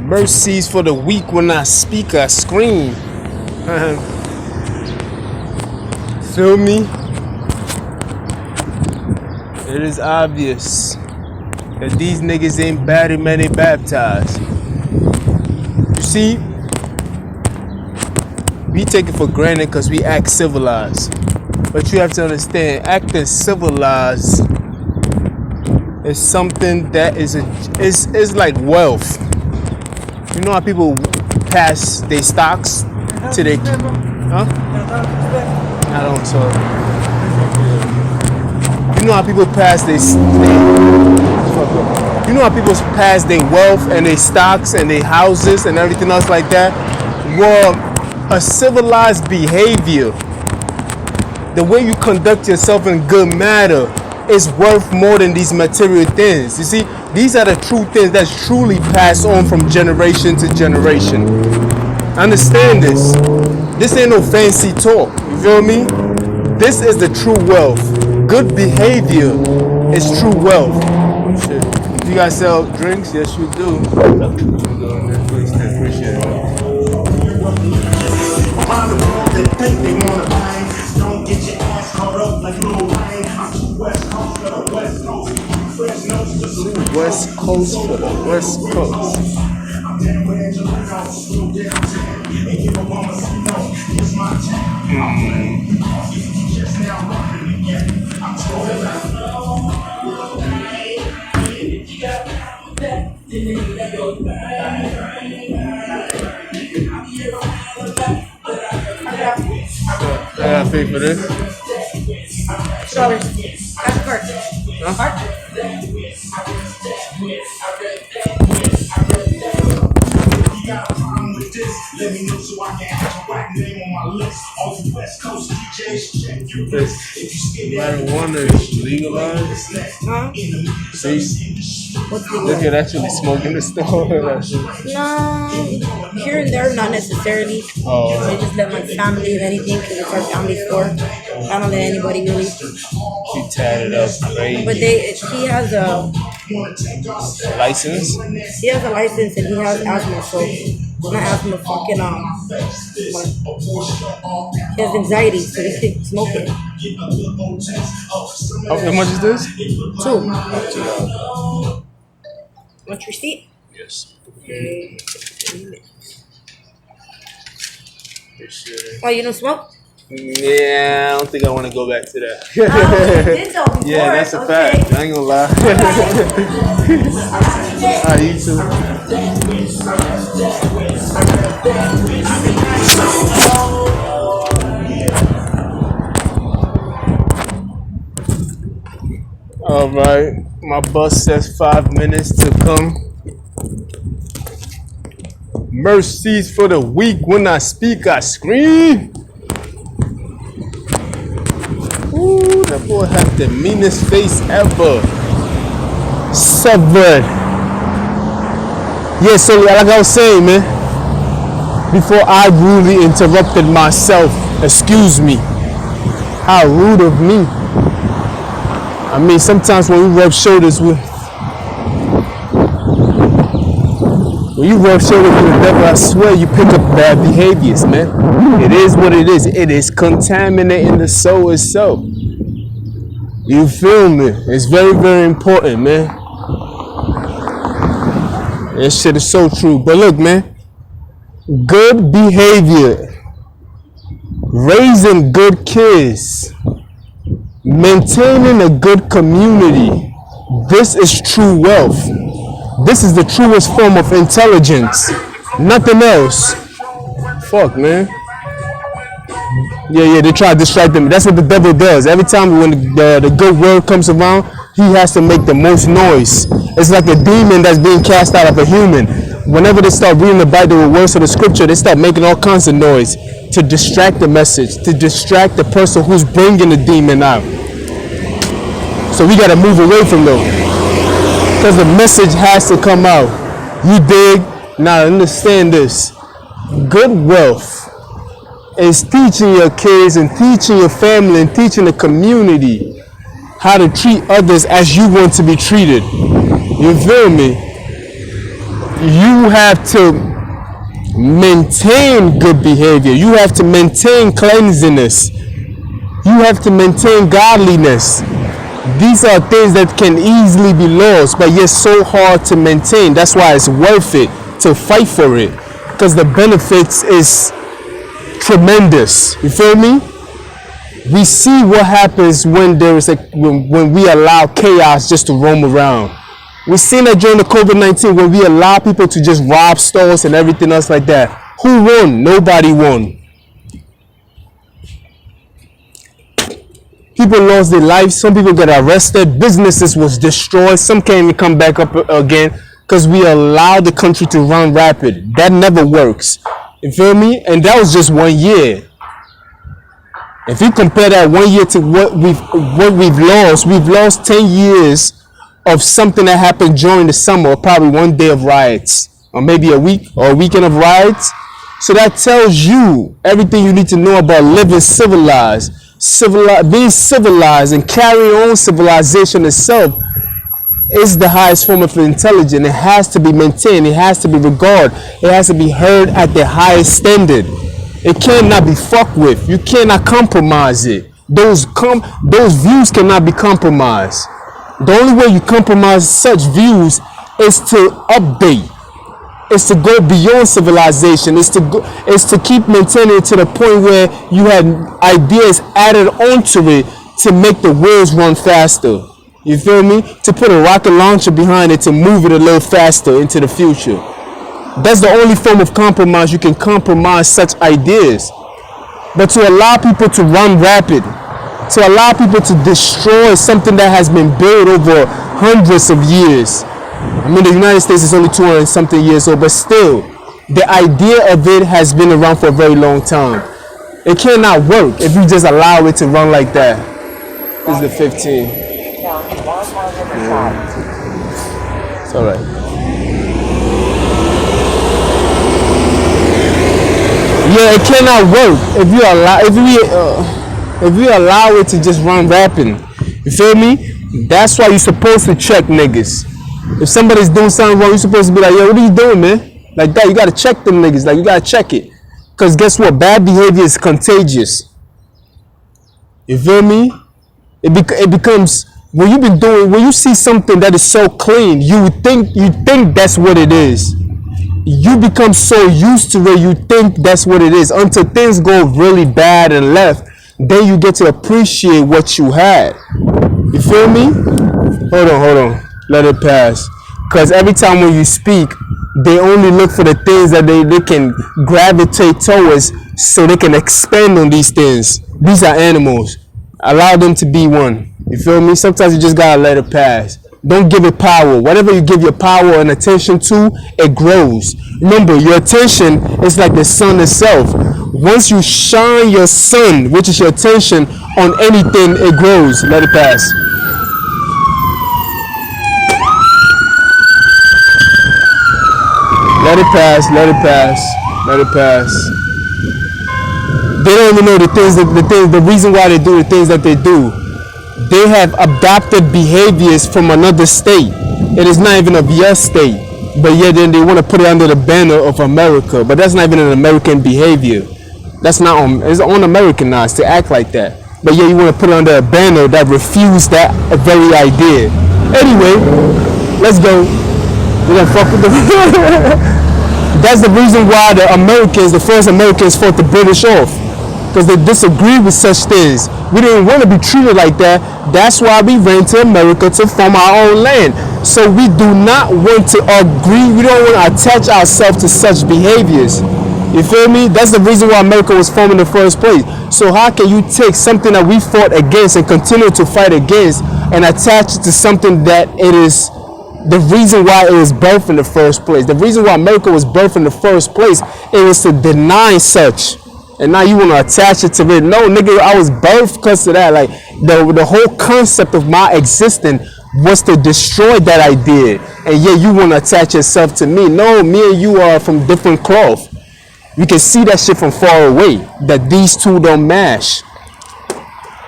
Mercies for the weak. When I speak, I scream. Feel me? It is obvious that these niggas ain't bad and many baptized. You see, we take it for granted because we act civilized. But you have to understand, acting civilized is something that is like wealth. You know how people pass their stocks to their... Huh? I don't talk. You know how people pass their... You know how people pass their wealth and their stocks and their houses and everything else like that? Well, a civilized behavior, the way you conduct yourself in good manner, is worth more than these material things. You see, these are the true things that's truly passed on from generation to generation. Understand this. This ain't no fancy talk. You feel me? This is the true wealth. Good behavior is true wealth. Shit. You guys sell drinks? Yes, you do. Appreciate it. Don't get your ass caught up like Lil Wayne. I'm too West Coast for the West Coast. West Coast for the West Coast. I'm down with Angelina, slow downtown. And give a woman some note. It's my time. Just now running again. I'm told that if you got time with that, then you gotta go back. I gotta pay for this. $2. That's a card. Huh? Card? Let me know so I can have a right name on my list. All the West Coast DJs check your list. Marijuana is legalized. Huh? See? What's legal? Look at actually smoking the store. No, here and there, not necessarily. Oh. I just let my family, if anything, because it's our family store. I don't let anybody really. She tatted up crazy. But he has a license? He has a license and he has asthma, so not asthma, fucking he has anxiety, so he can't smoke it. How much is this? $2. Want your receipt? Yes. Okay. Oh, you don't smoke? Yeah, I don't think I want to go back to that. Oh, you did though before. Yeah, that's a okay. fact. I ain't gonna lie. Alright, you too. Alright, my bus says 5 minutes to come. Mercies for the weak. When I speak, I scream. Ooh, that boy had the meanest face ever. Severed. Yeah, so like I was saying, man, before I rudely interrupted myself, excuse me. How rude of me. I mean, sometimes when we rub shoulders with the devil, I swear you pick up bad behaviors, man. It is what it is. It is contaminating the soul itself. You feel me? It's very, very important, man. That shit is so true. But look, man, good behavior, raising good kids, maintaining a good community, this is true wealth. This is the truest form of intelligence. Nothing else. Fuck, man. Yeah, they try to distract them. That's what the devil does. Every time when the good word comes around, he has to make the most noise. It's like a demon that's being cast out of a human. Whenever they start reading the Bible with words of the scripture, they start making all kinds of noise to distract the message, to distract the person who's bringing the demon out. So we got to move away from them. Because the message has to come out. You dig? Now understand this. Good wealth is teaching your kids and teaching your family and teaching the community how to treat others as you want to be treated. You feel me? you have to maintain good behavior. You have to maintain cleanliness. You have to maintain godliness. These are things that can easily be lost, but yet so hard to maintain. That's why it's worth it to fight for it, because the benefits is tremendous. You feel me? We see what happens when when we allow chaos just to roam around. We seen that during the COVID-19 when we allow people to just rob stores and everything else like that. Who won? Nobody won. People lost their lives. Some people got arrested. Businesses was destroyed. Some can't even come back up again because we allowed the country to run rapid. That never works. You feel me? And that was just 1 year. If you compare that 1 year to what we've lost 10 years of something that happened during the summer, or probably 1 day of riots, or maybe a week or a weekend of riots. So that tells you everything you need to know about living civilized, being civilized and carrying on civilization itself is the highest form of intelligence. It has to be maintained. It has to be regarded. It has to be heard at the highest standard. It cannot be fucked with. You cannot compromise it. Those views cannot be compromised. The only way you compromise such views is to update. It's to go beyond civilization. It's to keep maintaining it to the point where you had ideas added onto it to make the wheels run faster. You feel me? To put a rocket launcher behind it to move it a little faster into the future. That's the only form of compromise. You can compromise such ideas. But to allow people to run rapid, to allow people to destroy something that has been built over hundreds of years. I mean, the United States is only 200 something years old, but still, the idea of it has been around for a very long time. It cannot work if you just allow it to run like that. This is the 15. It's all right. Yeah, it cannot work if we allow it to just run rapid. You feel me? That's why you're supposed to check niggas. If somebody's doing something wrong, you're supposed to be like, yo, what are you doing, man? Like that, you gotta check them niggas. Like, you gotta check it. Because guess what? Bad behavior is contagious. You feel me? It becomes, when you see something that is so clean, you think that's what it is. You become so used to it, you think that's what it is. Until things go really bad and left, then you get to appreciate what you had. You feel me? Hold on. Let it pass. Because every time when you speak, they only look for the things that they can gravitate towards so they can expand on these things. These are animals. Allow them to be one. You feel me? Sometimes you just gotta let it pass. Don't give it power. Whatever you give your power and attention to, it grows. Remember, your attention is like the sun itself. Once you shine your sun, which is your attention, on anything, it grows. Let it pass. Let it pass. They don't even know the reason why they do the things that they do. They have adopted behaviors from another state. It is not even of your state, but yet then they want to put it under the banner of America. But that's not even an American behavior. It's un-Americanized to act like that. But yeah, you want to put it under a banner that refuses that very idea. Anyway, let's go. We're gonna fuck with the That's the reason why the first Americans fought the British off. Because they disagreed with such things. We didn't want to be treated like that. That's why we ran to America to form our own land. So we do not want to agree. We don't want to attach ourselves to such behaviors. You feel me? That's the reason why America was formed in the first place. So how can you take something that we fought against and continue to fight against and attach it to something that it is the reason why it was birthed in the first place? The reason why America was birthed in the first place, it was to deny such. And now you want to attach it to it. No, nigga, I was birthed because of that. Like, the whole concept of my existence was to destroy that idea. And yet you want to attach yourself to me. No, me and you are from different cloth. You can see that shit from far away, that these two don't mash.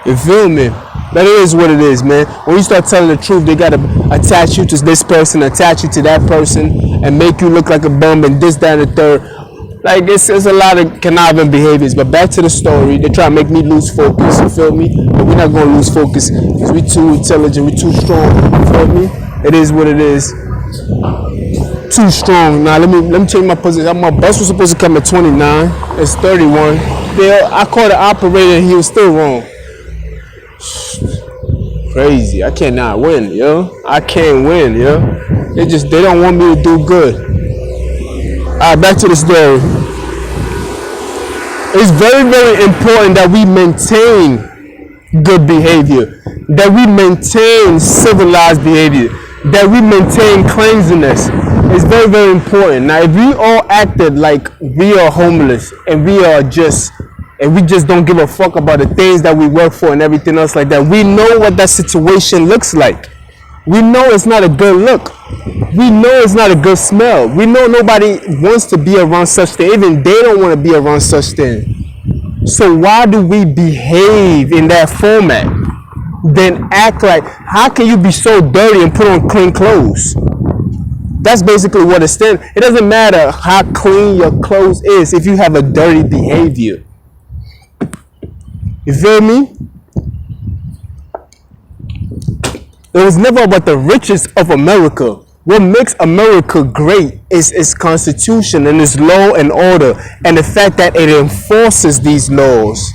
You feel me? But it is what it is, man. When you start telling the truth, they got to attach you to this person, attach you to that person, and make you look like a bum and this, that, and the third. Like it's a lot of conniving behaviors. But back to the story, they try to make me lose focus. You feel me? But we're not gonna lose focus because we too intelligent, we too strong. You feel me? It is what it is. Too strong. Now let me change my position. My bus was supposed to come at 29. It's 31. I called the operator and he was still wrong. Crazy. I cannot win, yo. I can't win, yo. They don't want me to do good. Alright, back to the story. It's very, very important that we maintain good behavior, that we maintain civilized behavior, that we maintain cleanliness. It's very, very important. Now, if we all acted like we are homeless and we just don't give a fuck about the things that we work for and everything else like that, we know what that situation looks like. We know it's not a good look. We know it's not a good smell. We know nobody wants to be around such thing. Even they don't want to be around such thing. So why do we behave in that format? Then act like, how can you be so dirty and put on clean clothes? That's basically what it's saying. It doesn't matter how clean your clothes is if you have a dirty behavior. You feel me? It was never about the riches of America. What makes America great is its constitution and its law and order, and the fact that it enforces these laws.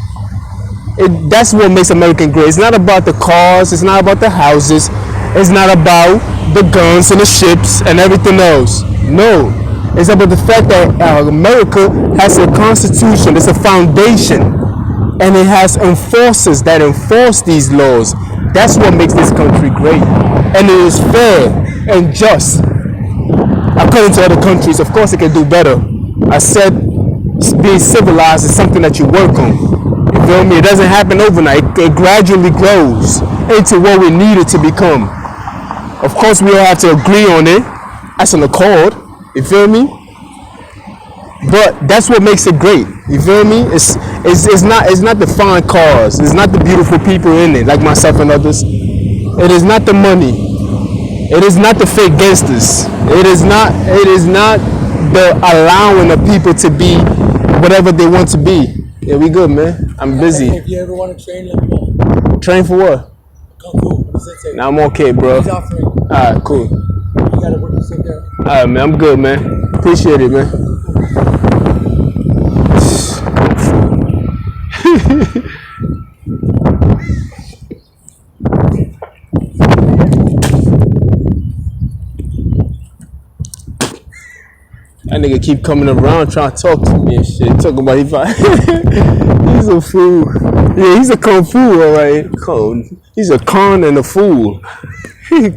That's what makes America great. It's not about the cars, it's not about the houses, it's not about the guns and the ships and everything else. No, it's about the fact that America has a constitution, it's a foundation, and it has enforcers that enforce these laws. That's what makes this country great. And it is fair and just. According to other countries, of course it can do better. I said being civilized is something that you work on. You feel me? It doesn't happen overnight. It gradually grows into what we need it to become. Of course we all have to agree on it. That's an accord. You feel me? But that's what makes it great. You feel me? It's not the fine cars. It's not the beautiful people in it, like myself and others. It is not the money. It is not the fake gangsters. It is not the allowing of people to be whatever they want to be. Yeah, we good, man. I'm busy. If you ever want to train, let me know. Train for what? Kung Fu. What does it say? Nah, I'm okay, bro. He's offering. Alright, cool. You gotta work this in there. Alright, man. I'm good, man. Appreciate it, man. That nigga keep coming around trying to talk to me and shit. Talking about he's a fool. Yeah, he's a kung fu, alright. He's a con and a fool.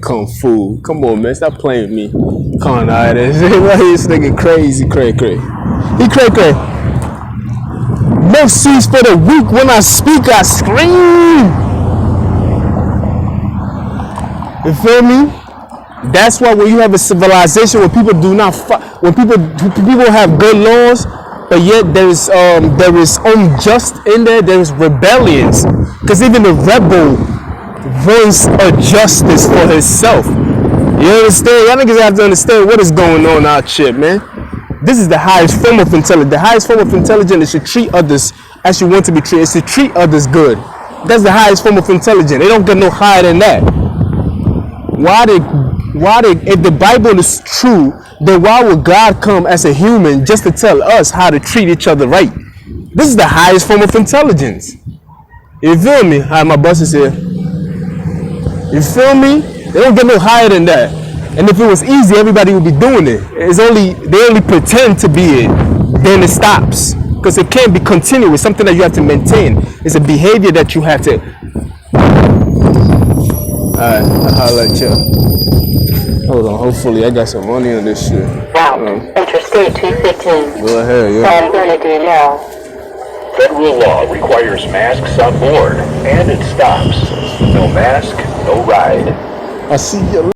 Kung fu. Come on, man. Stop playing with me. Con artist. This nigga crazy, cray. He cray. Mercies for the weak. When I speak, I scream. You feel me? That's why when you have a civilization where people do not when people have good laws, but yet there is unjust in there. There is rebellions, because even the rebel wants a justice for himself. You understand? Y'all niggas have to understand what is going on out here, man. This is the highest form of intelligence. The highest form of intelligence is to treat others as you want to be treated. It's to treat others good. That's the highest form of intelligence. They don't get no higher than that. If the Bible is true, then why would God come as a human just to tell us how to treat each other right? This is the highest form of intelligence. You feel me? Hi, my boss is here. You feel me? They don't get no higher than that. And if it was easy, everybody would be doing it. They only pretend to be it. Then it stops. Because it can't be continuous. Something that you have to maintain. It's a behavior that you have to. Alright, I'll holler at you. Hold on, hopefully I got some money on this shit. Route, Interstate 215. Go ahead, yo. San Bernardino. Federal law requires masks on board, and it stops. No mask, no ride. I see you.